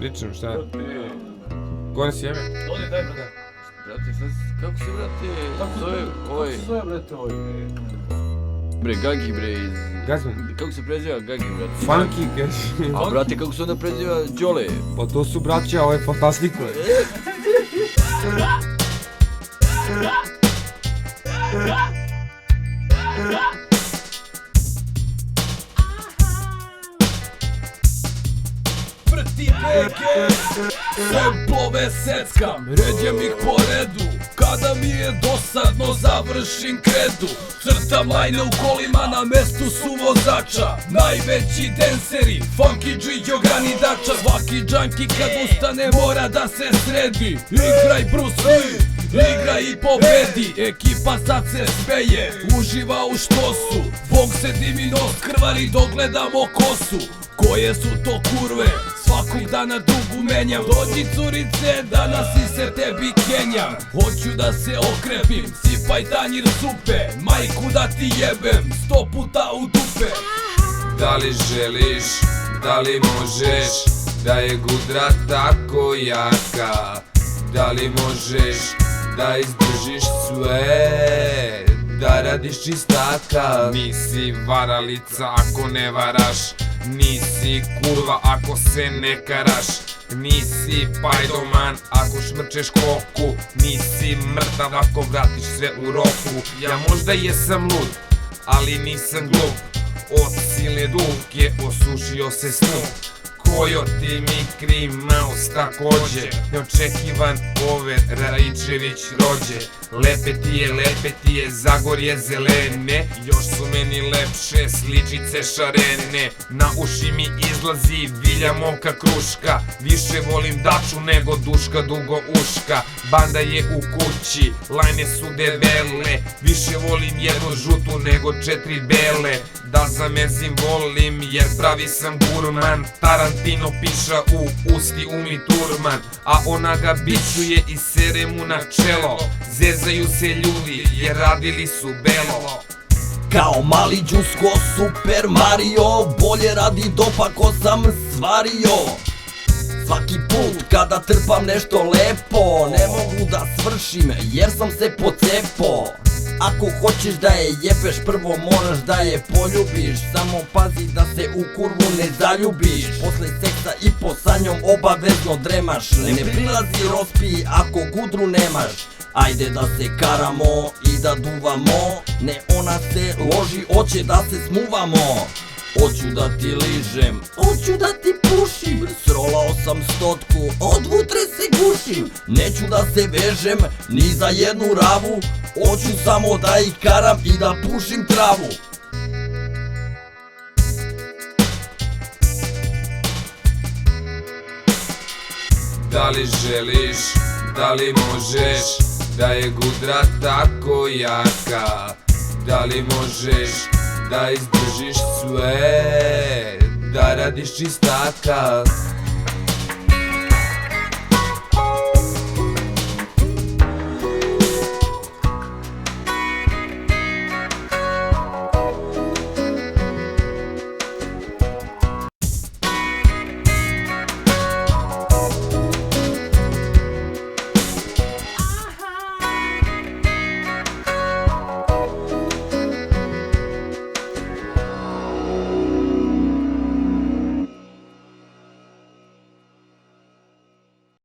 pričam, šta? Gore si jebe? Ovdje daj brate. Brate, kako se brate zove ovaj... Kako se zove brate ovaj? Bre, Gagi bre iz... Gazman? Kako se preziva Gagi brate? Funky, kaži. A brate, kako se onda preziva Đole? Pa to su braća, ovo je fantastiko. Vrti peke, semplove seckam, ređem ih po redu. Kada mi je dosadno završim kredu. Crtam lajne u kolima na mestu su vozača. Najveći denseri, funky džiđo granidača. Svaki džanki kad ustane mora da se sredi. Igraj Bruce Lee, igra i pobedi. Ekipa sad se smeje, uživa u štosu. Bog se dimi nos krvari dok gledamo kosu. Koje su to kurve, svakog dana dugu menjam. Dođi curice, danas i se tebi kenjam. Hoću da se okrepim, sipaj tanjir supe. Majku da ti jebem, 100 puta u dupe. Da li želiš, da li možeš, da je gudra tako jaka? Da li možeš da izdržiš sve, da radiš čistaka? Nisi varalica ako ne varaš, nisi kurva ako se ne karaš, nisi pajdoman ako šmrčeš koku, nisi mrtav ako vratiš sve u roku. Ja možda jesam lud, ali nisam glup. Od silne duvke osušio se snup. Kojoti Mikri Mouse takođe, neočekivan Over Raičević rođe. Lepe ti je Zagorje zelene, još su meni lepše sličice šarene. Na uši mi izlazi vilja moka kruška, više volim daču nego duška dugo uška. Banda je u kući, lajne su debele, više volim jednu žutu nego 4 bele. Da zamezim volim jer pravi sam gurman, Tarantino piša u usti Umi Turman, a ona ga bičuje i sere mu na čelo. Zezaju se ljudi jer radili su belo. Kao mali džusko Super Mario, bolje radi dopa ko sam svario. Svaki put kada trpam nešto lepo, ne mogu da svršim jer sam se pocepo. Ako hoćeš da je jebeš, prvo moraš da je poljubiš. Samo pazi da se u kurvu ne zaljubiš. Posle seksa i po sa njom obavezno dremaš. Ne prilazi rospi ako gudru nemaš. Ajde da se karamo i da duvamo. Ne, ona se loži, hoće da se smuvamo. Hoću da ti ližem, hoću da ti pušim. Srolao sam 100, od vutre se gušim. Neću da se vežem ni za jednu ravu. Hoću samo da ih karam i da pušim travu. Da li želiš, da li možeš, da je gudra tako jaka? Da li možeš da izdržiš sve, da radiš čistaka?